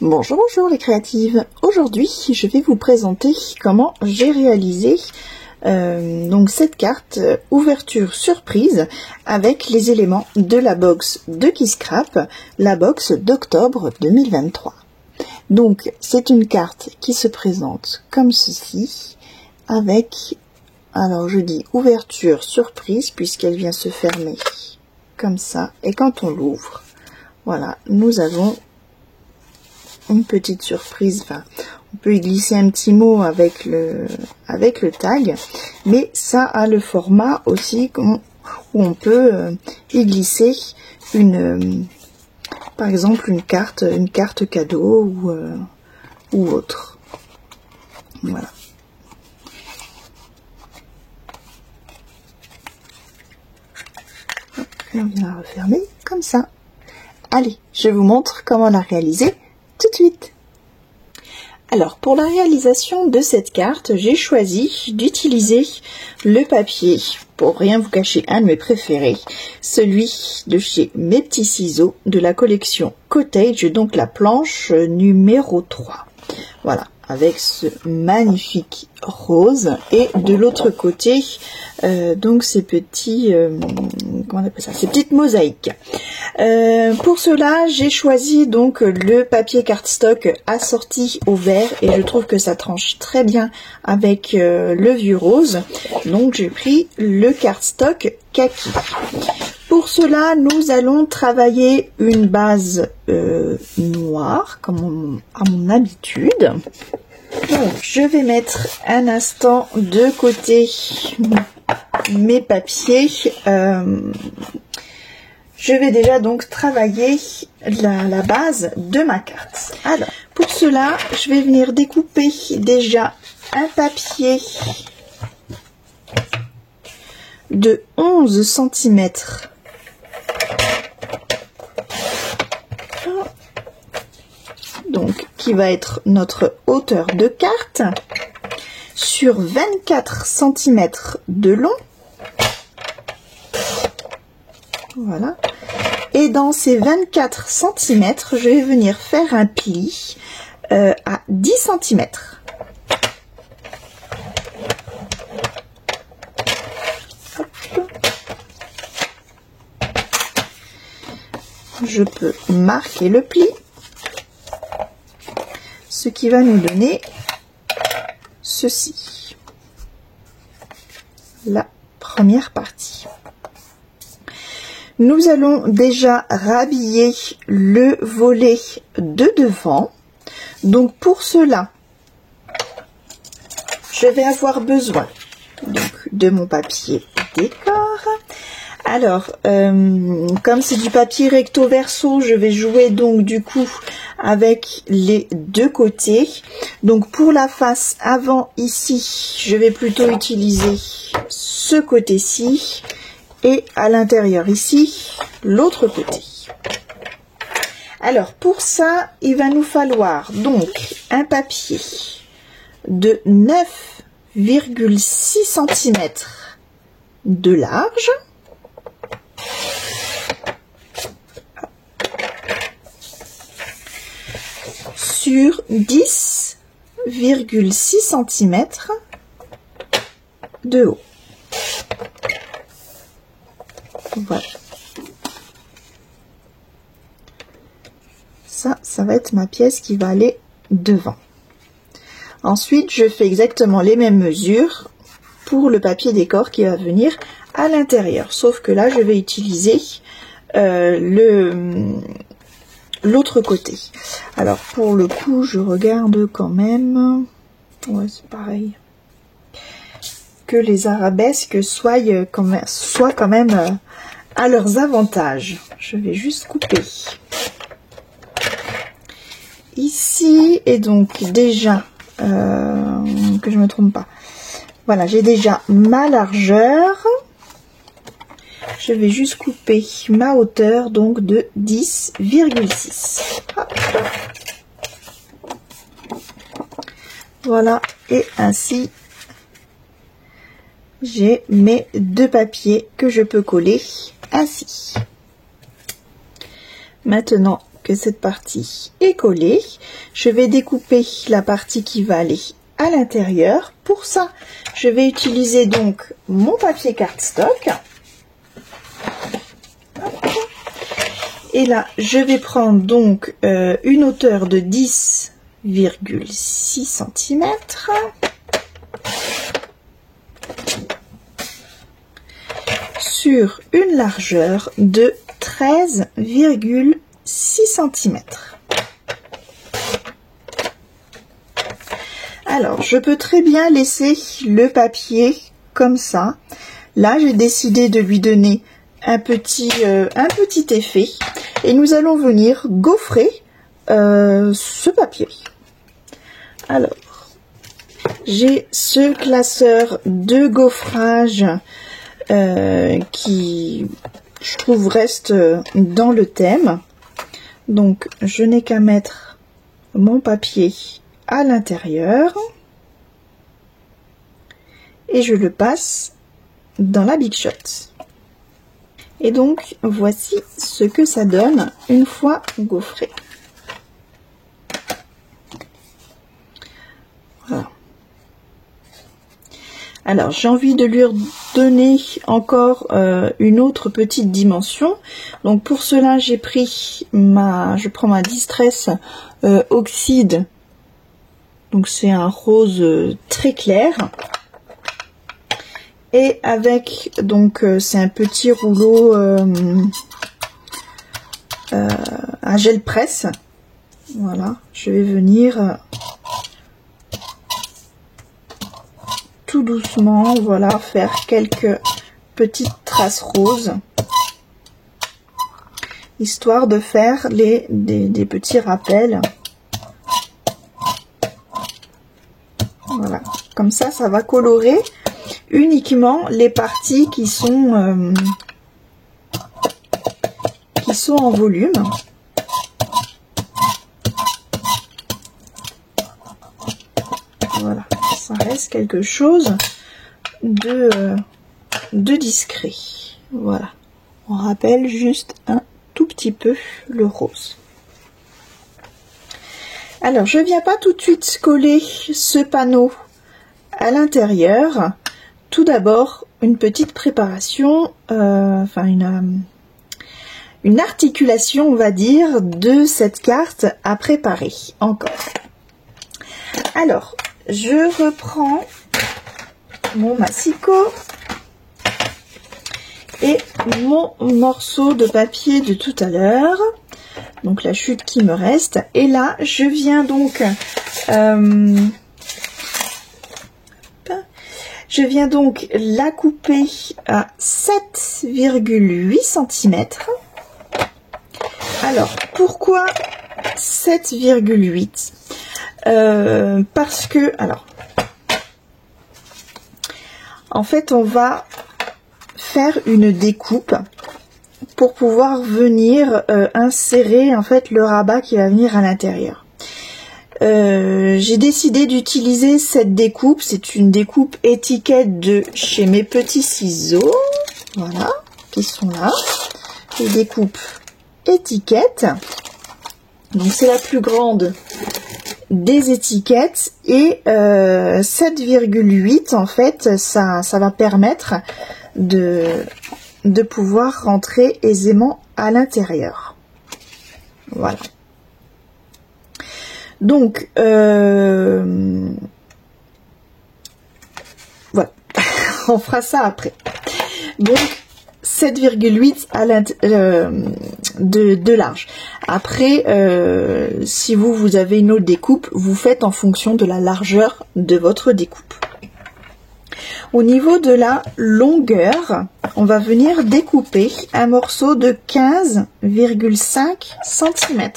Bonjour, bonjour les créatives. Aujourd'hui, je vais vous présenter comment j'ai réalisé donc cette carte ouverture surprise avec les éléments de la box de Kisscrap, la box d'octobre 2023. Donc, c'est une carte qui se présente comme ceci, avec, alors je dis ouverture surprise puisqu'elle vient se fermer comme ça, et quand on l'ouvre, voilà, nous avons une petite surprise. Enfin, on peut y glisser un petit mot avec le tag, mais ça a le format aussi où on peut y glisser par exemple une carte cadeau ou autre. Voilà. Et on vient la refermer comme ça. Allez, je vous montre comment la réaliser tout de suite. Alors, pour la réalisation de cette carte, j'ai choisi d'utiliser le papier, pour rien vous cacher, un de mes préférés, celui de chez Mes Petits Ciseaux, de la collection Cottage, donc la planche numéro 3. Voilà, avec ce magnifique rose, et de l'autre côté, donc ces petits, comment on appelle ça, ces petites mosaïques. Pour cela, j'ai choisi donc le papier cardstock assorti au vert, et je trouve que ça tranche très bien avec le vieux rose. Donc j'ai pris le cardstock kaki. Pour cela, nous allons travailler une base noire, comme à mon habitude. Donc, je vais mettre un instant de côté mes papiers. Je vais déjà donc travailler la base de ma carte. Alors, pour cela, je vais venir découper déjà un papier de 11 cm donc qui va être notre hauteur de carte, sur 24 cm de long. Voilà. Et dans ces 24 cm, je vais venir faire un pli à 10 cm. Je peux marquer le pli, ce qui va nous donner ceci, la première partie. Nous allons déjà rhabiller le volet de devant. Donc pour cela, je vais avoir besoin donc de mon papier décor. Alors, comme c'est du papier recto verso, je vais jouer donc du coup avec les deux côtés. Donc pour la face avant ici, je vais plutôt utiliser ce côté-ci. Et à l'intérieur ici, l'autre côté. Alors pour ça, il va nous falloir donc un papier de 9,6 cm de large. Sur 10,6 cm de haut. Voilà. Ça va être ma pièce qui va aller devant. Ensuite, je fais exactement les mêmes mesures pour le papier décor qui va venir à l'intérieur. Sauf que là, je vais utiliser l'autre côté. Alors, pour le coup, je regarde quand même. Ouais, c'est pareil. Que les arabesques soient quand même à leurs avantages. Je vais juste couper ici, et donc déjà que je me trompe pas, voilà, j'ai déjà ma largeur. Je vais juste couper ma hauteur donc de 10,6. Voilà, et ainsi j'ai mes deux papiers que je peux coller ainsi. Maintenant que cette partie est collée, je vais découper la partie qui va aller à l'intérieur. Pour ça, je vais utiliser donc mon papier cardstock. Et là, je vais prendre donc une hauteur de 10,6 cm. Sur une largeur de 13,6 cm. Alors, je peux très bien laisser le papier comme ça. Là, j'ai décidé de lui donner un petit effet. Et nous allons venir gaufrer ce papier. Alors, j'ai ce classeur de gaufrage qui, je trouve, reste dans le thème. Donc, je n'ai qu'à mettre mon papier à l'intérieur et je le passe dans la Big Shot. Et donc, voici ce que ça donne une fois gaufré. Voilà. Alors, j'ai envie de lui donner encore une autre petite dimension. Donc, pour cela, j'ai pris je prends ma Distress Oxyde. Donc, c'est un rose très clair. Et avec, donc, c'est un petit rouleau à gel presse. Voilà, je vais venir tout doucement, voilà, faire quelques petites traces roses, histoire de faire des petits rappels. Voilà, comme ça, ça va colorer uniquement les parties qui sont en volume. Voilà, ça reste quelque chose de discret. Voilà, on rappelle juste un tout petit peu le rose. Alors, je viens pas tout de suite coller ce panneau à l'intérieur. Tout d'abord, une petite préparation, une articulation, on va dire, de cette carte à préparer encore. Alors, je reprends mon massicot et mon morceau de papier de tout à l'heure. Donc la chute qui me reste. Et là, je viens donc la couper à 7,8 cm. Alors, pourquoi 7,8 ? Parce que, alors, en fait, on va faire une découpe pour pouvoir venir insérer en fait le rabat qui va venir à l'intérieur. J'ai décidé d'utiliser cette découpe, c'est une découpe étiquette de chez Mes Petits Ciseaux, voilà, qui sont là, les découpes étiquettes, donc c'est la plus grande des étiquettes, et 7,8 en fait, ça va permettre de pouvoir rentrer aisément à l'intérieur. Voilà. Donc, voilà. On fera ça après. Donc, 7,8 de large. Après, si vous avez une autre découpe, vous faites en fonction de la largeur de votre découpe. Au niveau de la longueur, on va venir découper un morceau de 15,5 cm.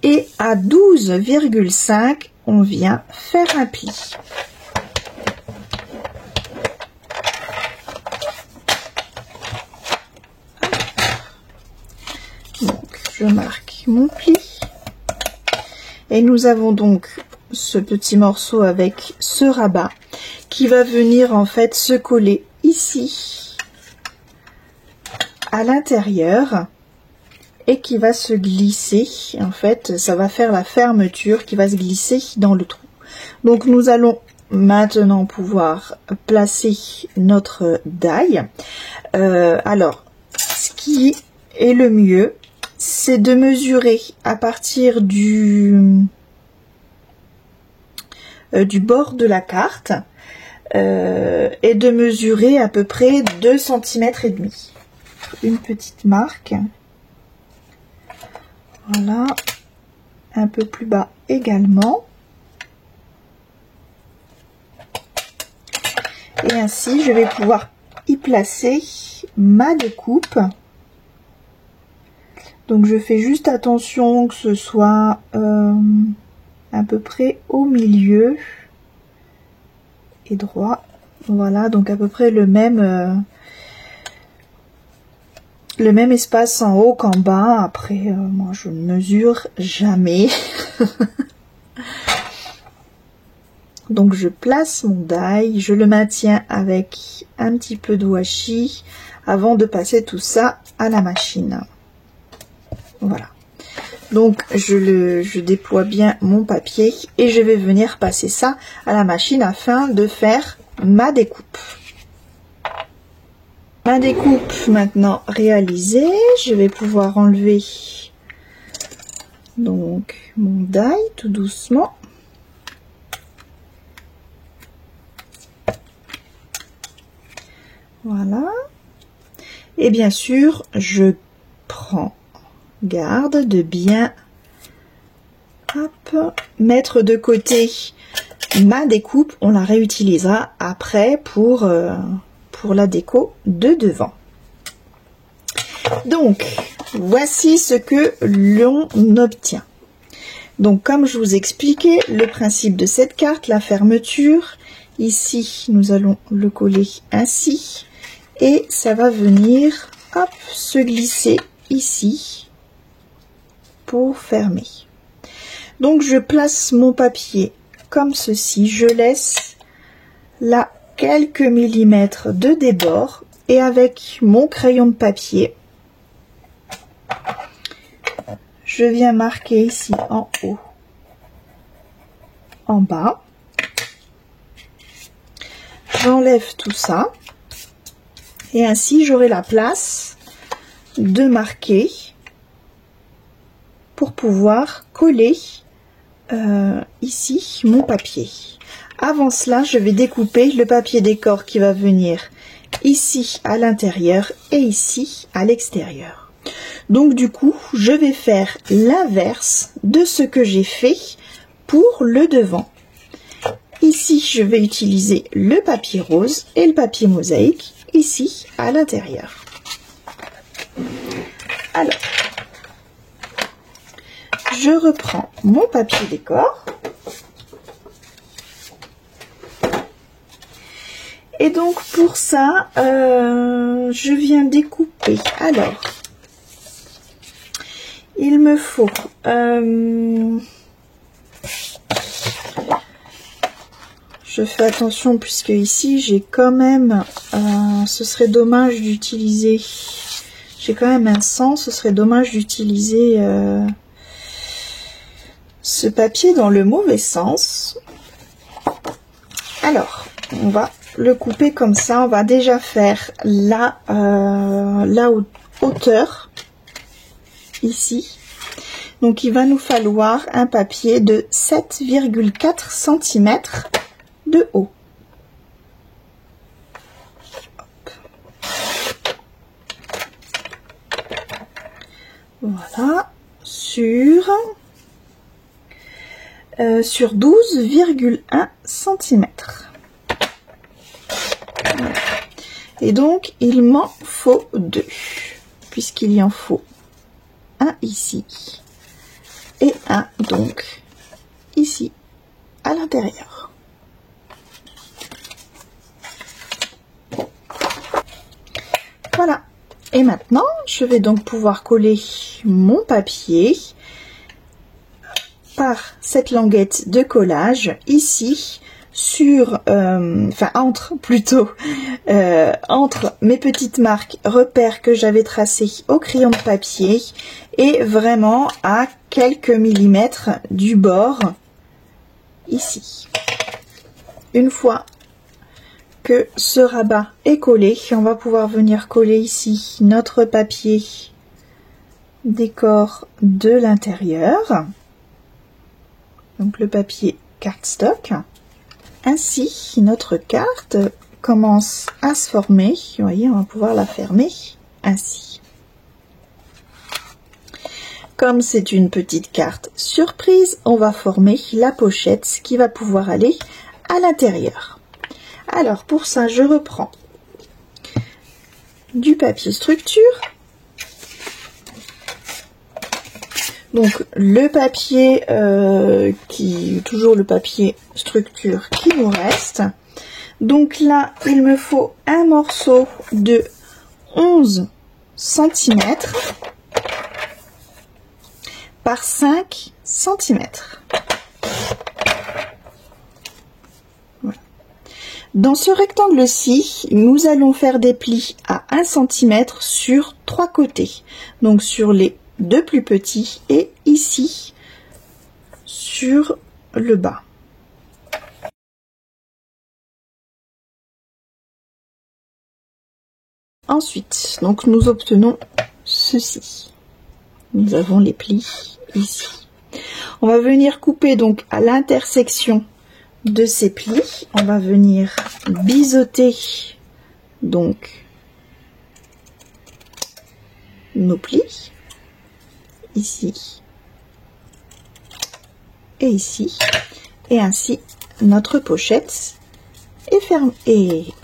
Et à 12,5, on vient faire un pli. Donc, je marque mon pli. Et nous avons donc ce petit morceau avec ce rabat qui va venir en fait se coller ici à l'intérieur et qui va se glisser. En fait, ça va faire la fermeture qui va se glisser dans le trou. Donc nous allons maintenant pouvoir placer notre die. Alors, ce qui est le mieux, c'est de mesurer à partir du bord de la carte et de mesurer à peu près 2 cm et demi. Une petite marque. Voilà. Un peu plus bas également. Et ainsi, je vais pouvoir y placer ma découpe. Donc, je fais juste attention que ce soit à peu près au milieu et droit. Voilà, donc à peu près le même espace en haut qu'en bas. Après, moi, je ne mesure jamais. Donc je place mon die, je le maintiens avec un petit peu de washi avant de passer tout ça à la machine. Voilà. Donc je déploie bien mon papier et je vais venir passer ça à la machine afin de faire ma découpe. Ma découpe maintenant réalisée, je vais pouvoir enlever donc mon die tout doucement. Voilà. Et bien sûr, je prends garde de bien mettre de côté ma découpe. On la réutilisera après pour la déco de devant. Donc, voici ce que l'on obtient. Donc, comme je vous expliquais, le principe de cette carte, la fermeture. Ici, nous allons le coller ainsi. Et ça va venir, hop, se glisser ici pour fermer. Donc, je place mon papier comme ceci. Je laisse là quelques millimètres de débord. Et avec mon crayon de papier, je viens marquer ici en haut, en bas. J'enlève tout ça. Et ainsi, j'aurai la place de marquer pour pouvoir coller ici mon papier. Avant cela, je vais découper le papier décor qui va venir ici à l'intérieur et ici à l'extérieur. Donc du coup, je vais faire l'inverse de ce que j'ai fait pour le devant. Ici, je vais utiliser le papier rose et le papier mosaïque ici à l'intérieur. Alors, je reprends mon papier décor. Et donc pour ça, je viens découper. Alors, il me faut je fais attention puisque ici j'ai quand même ce serait dommage d'utiliser, j'ai quand même un sens, ce serait dommage d'utiliser ce papier dans le mauvais sens. Alors, on va le couper comme ça. On va déjà faire la hauteur ici. Donc il va nous falloir un papier de 7,4 cm de haut. Hop. Voilà, sur 12,1 cm. Et donc, il m'en faut 2, puisqu'il y en faut un ici et un donc ici à l'intérieur. Voilà. Et maintenant, je vais donc pouvoir coller mon papier par cette languette de collage ici sur, entre plutôt, entre mes petites marques repères que j'avais tracées au crayon de papier et vraiment à quelques millimètres du bord ici. Une fois que ce rabat est collé, on va pouvoir venir coller ici notre papier décor de l'intérieur, donc le papier cardstock. Ainsi, notre carte commence à se former. Vous voyez, on va pouvoir la fermer ainsi. Comme c'est une petite carte surprise, on va former la pochette qui va pouvoir aller à l'intérieur. Alors, pour ça, je reprends du papier structure. Donc le papier toujours le papier structure qui nous reste. Donc là, il me faut un morceau de 11 cm par 5 cm. Voilà. Dans ce rectangle-ci, nous allons faire des plis à 1 cm sur 3 côtés. Donc sur les deux plus petits et ici sur le bas. Ensuite, donc nous obtenons ceci. Nous avons les plis ici. On va venir couper donc à l'intersection de ces plis. On va venir biseauter donc nos plis. Ici et ici, et ainsi notre pochette est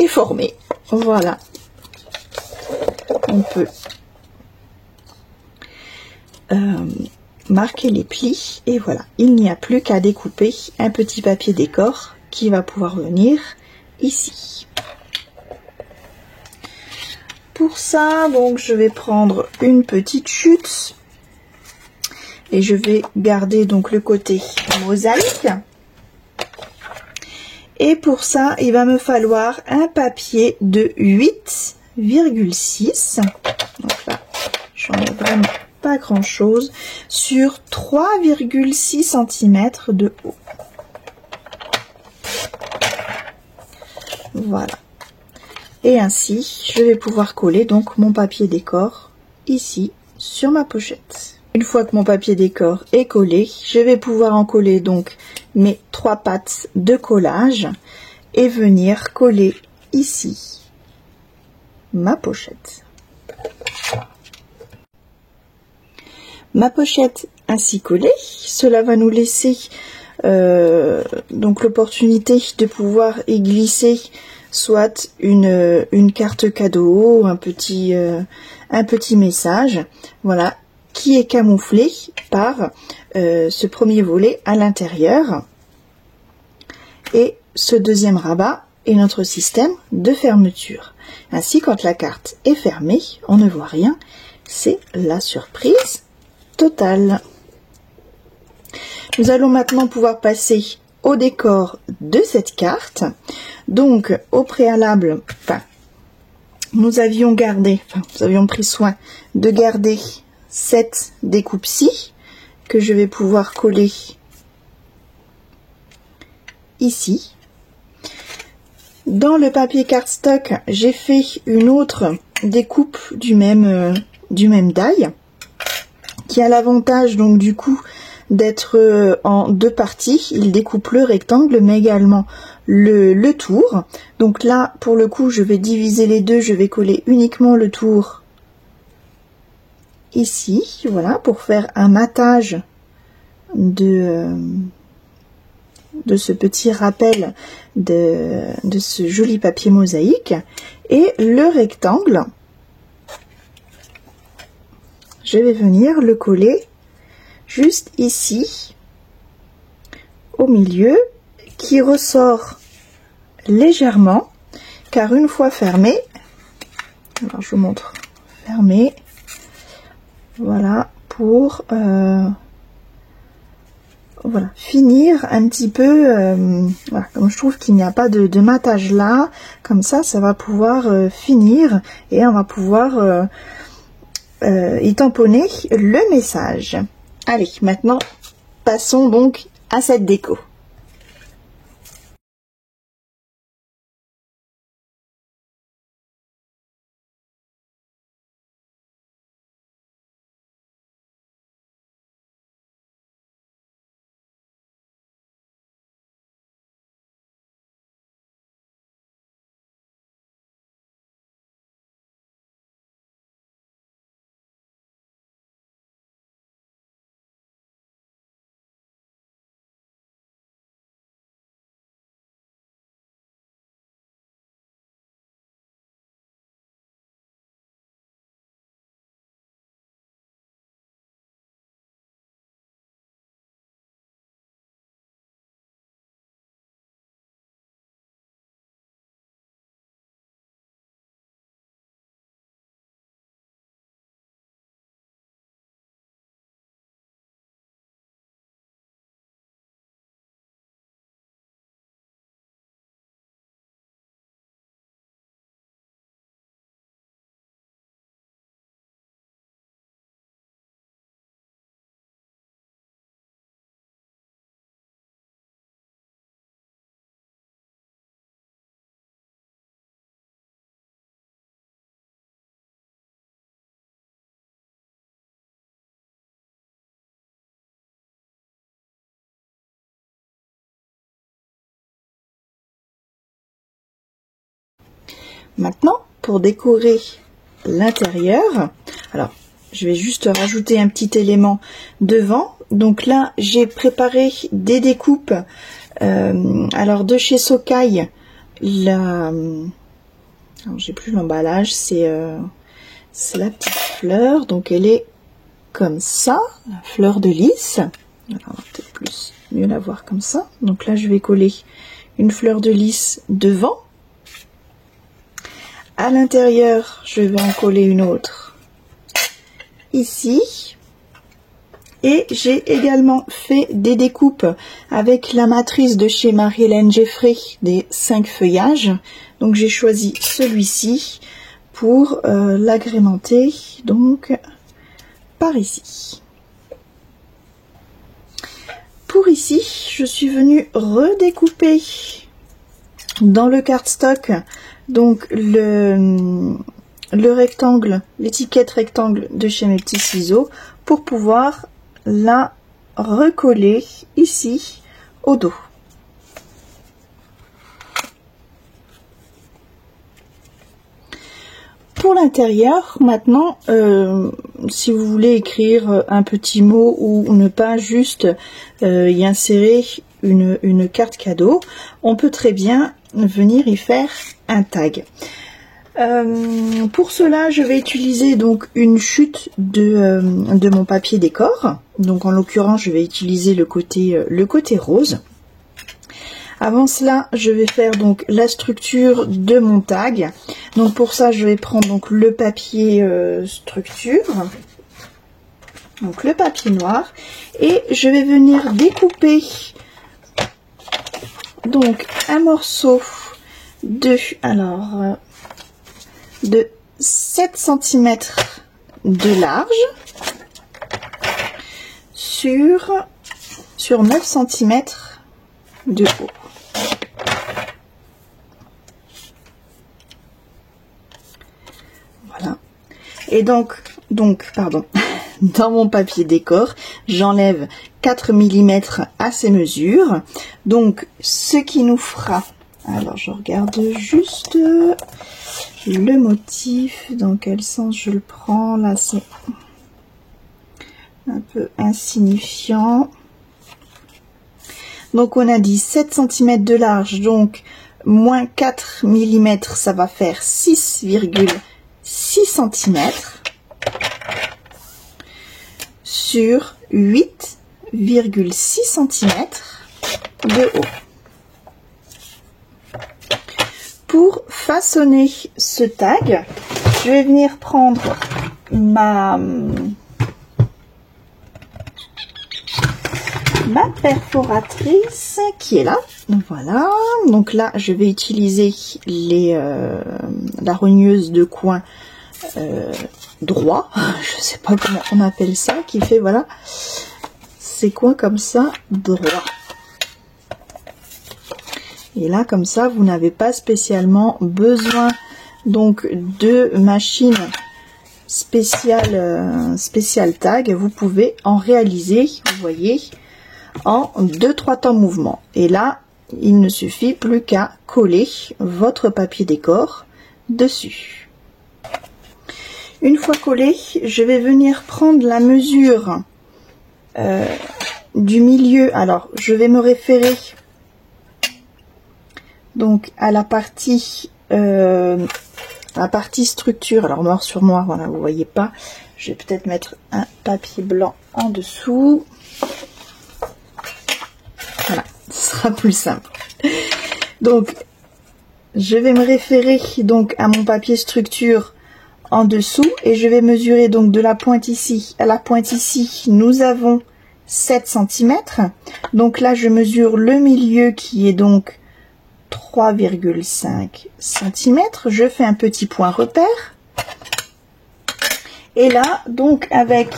formée. Voilà, on peut marquer les plis et voilà, il n'y a plus qu'à découper un petit papier décor qui va pouvoir venir ici. Pour ça, donc je vais prendre une petite chute. Et je vais garder donc le côté mosaïque. Et pour ça, il va me falloir un papier de 8,6. Donc là, j'en ai vraiment pas grand chose. Sur 3,6 cm de haut. Voilà. Et ainsi, je vais pouvoir coller donc mon papier décor ici sur ma pochette. Une fois que mon papier décor est collé, je vais pouvoir en coller donc mes 3 pattes de collage et venir coller ici ma pochette. Ma pochette ainsi collée, cela va nous laisser donc l'opportunité de pouvoir y glisser soit une carte cadeau, un petit message, voilà, qui est camouflé par ce premier volet à l'intérieur. Et ce deuxième rabat est notre système de fermeture. Ainsi, quand la carte est fermée, on ne voit rien. C'est la surprise totale. Nous allons maintenant pouvoir passer au décor de cette carte. Donc, au préalable, nous avions pris soin de garder cette découpe-ci que je vais pouvoir coller ici. Dans le papier cardstock, j'ai fait une autre découpe du même die, qui a l'avantage donc du coup d'être en deux parties. Il découpe le rectangle mais également le tour. Donc là, pour le coup, je vais diviser les deux, je vais coller uniquement le tour ici, voilà, pour faire un matage de ce petit rappel de ce joli papier mosaïque. Et le rectangle, je vais venir le coller juste ici au milieu, qui ressort légèrement, car une fois fermé, alors je vous montre, fermé, voilà, pour voilà, finir un petit peu, voilà, comme je trouve qu'il n'y a pas de matage là, comme ça va pouvoir finir et on va pouvoir y tamponner le message. Allez, maintenant, passons donc à cette déco. Maintenant, pour décorer l'intérieur, alors je vais juste rajouter un petit élément devant. Donc là, j'ai préparé des découpes. Alors de chez Sokai, j'ai plus l'emballage, c'est la petite fleur. Donc elle est comme ça, la fleur de lys. Alors, on va peut-être mieux la voir comme ça. Donc là, je vais coller une fleur de lys devant. À l'intérieur, je vais en coller une autre ici. Et j'ai également fait des découpes avec la matrice de chez Marie-Hélène Geffray des 5 feuillages. Donc j'ai choisi celui-ci pour l'agrémenter donc par ici. Pour ici, je suis venue redécouper dans le cardstock donc le rectangle, l'étiquette rectangle de chez Mes Petits Ciseaux pour pouvoir la recoller ici au dos. Pour l'intérieur, maintenant, si vous voulez écrire un petit mot ou ne pas juste y insérer une carte cadeau, on peut très bien venir y faire un tag. Pour cela, je vais utiliser donc une chute de mon papier décor. Donc en l'occurrence, je vais utiliser le côté rose. Avant cela, je vais faire donc la structure de mon tag. Donc pour ça, je vais prendre donc le papier structure, donc le papier noir, et je vais venir découper donc un morceau de 7 cm de large sur 9 cm de haut. Voilà. Et donc pardon, dans mon papier décor, j'enlève 4 mm à ces mesures. Donc ce qui nous fera, alors je regarde juste le motif, dans quel sens je le prends, là c'est un peu insignifiant. Donc on a dit 7 cm de large, donc moins 4 mm, ça va faire 6,6 cm sur 8,6 cm de haut. Pour façonner ce tag, je vais venir prendre ma perforatrice qui est là. Voilà, donc là je vais utiliser la rogneuse de coin droit, je sais pas comment on appelle ça, qui fait voilà ces coins comme ça droit. Et là comme ça vous n'avez pas spécialement besoin donc de machine spéciale tag, vous pouvez en réaliser, vous voyez, en 2-3 temps mouvement. Et là il ne suffit plus qu'à coller votre papier décor dessus. Une fois collé, je vais venir prendre la mesure du milieu. Alors je vais me référer donc à la partie structure. Alors noir sur noir, voilà, vous voyez pas, je vais peut-être mettre un papier blanc en dessous. Voilà, ce sera plus simple. Donc je vais me référer donc à mon papier structure en dessous et je vais mesurer donc de la pointe ici à la pointe ici, nous avons 7 cm. Donc là je mesure le milieu qui est donc 3,5 cm. Je fais un petit point repère. Et là, donc avec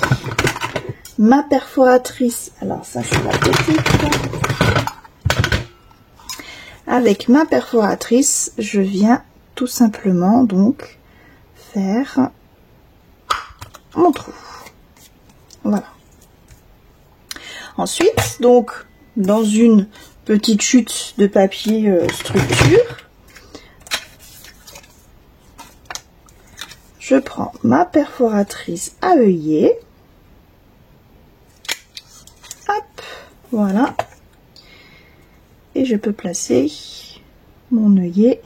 ma perforatrice, alors ça c'est la petite. Avec ma perforatrice, je viens tout simplement donc faire mon trou. Voilà. Ensuite, donc dans une petite chute de papier structure, je prends ma perforatrice à œillet, hop, voilà, et je peux placer mon œillet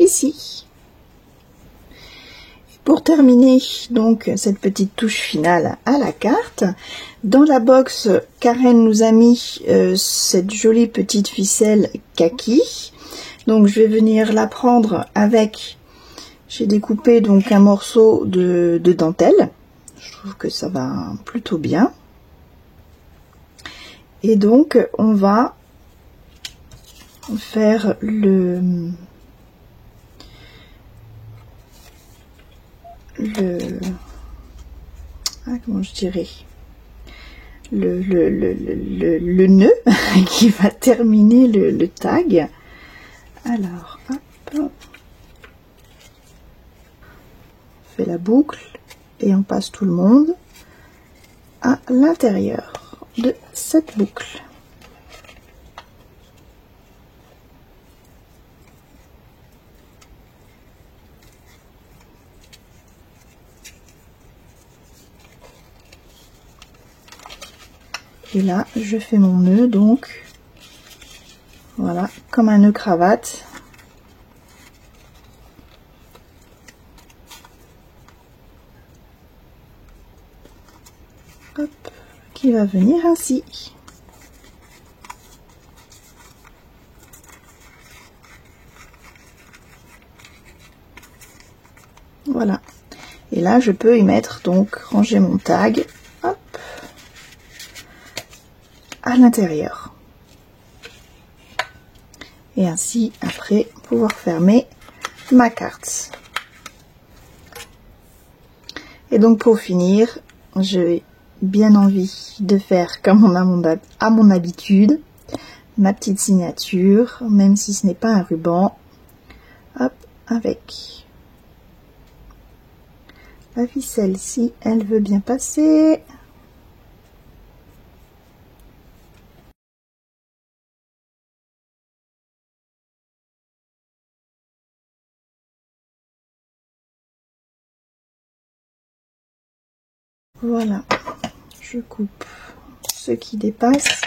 ici. Pour terminer donc cette petite touche finale à la carte, dans la box, Karen nous a mis cette jolie petite ficelle kaki. Donc je vais venir la prendre avec, j'ai découpé donc un morceau de dentelle. Je trouve que ça va plutôt bien. Et donc on va faire comment je dirais, le nœud qui va terminer le tag. Alors hop, on fait la boucle et on passe tout le monde à l'intérieur de cette boucle. Et là, je fais mon nœud, donc, voilà, comme un nœud cravate. Hop, qui va venir ainsi. Voilà. Et là, je peux y mettre, donc, ranger mon tag. Hop. À l'intérieur, et ainsi après pouvoir fermer ma carte. Et donc pour finir, j'ai bien envie de faire comme on a à mon habitude, ma petite signature, même si ce n'est pas un ruban. Hop, avec la ficelle si elle veut bien passer. Voilà, je coupe ce qui dépasse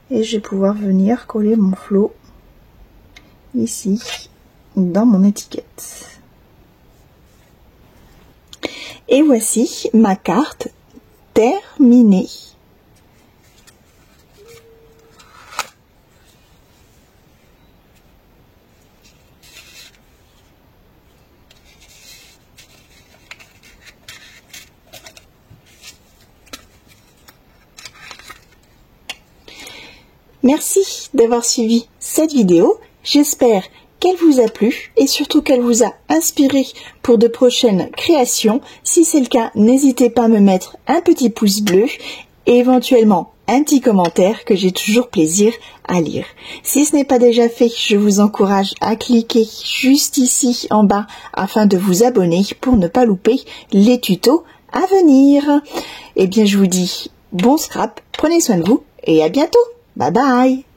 et je vais pouvoir venir coller mon flot ici dans mon étiquette. Et voici ma carte terminée. Merci d'avoir suivi cette vidéo. J'espère qu'elle vous a plu et surtout qu'elle vous a inspiré pour de prochaines créations. Si c'est le cas, n'hésitez pas à me mettre un petit pouce bleu et éventuellement un petit commentaire que j'ai toujours plaisir à lire. Si ce n'est pas déjà fait, je vous encourage à cliquer juste ici en bas afin de vous abonner pour ne pas louper les tutos à venir. Eh bien, je vous dis bon scrap, prenez soin de vous et à bientôt. Bye bye.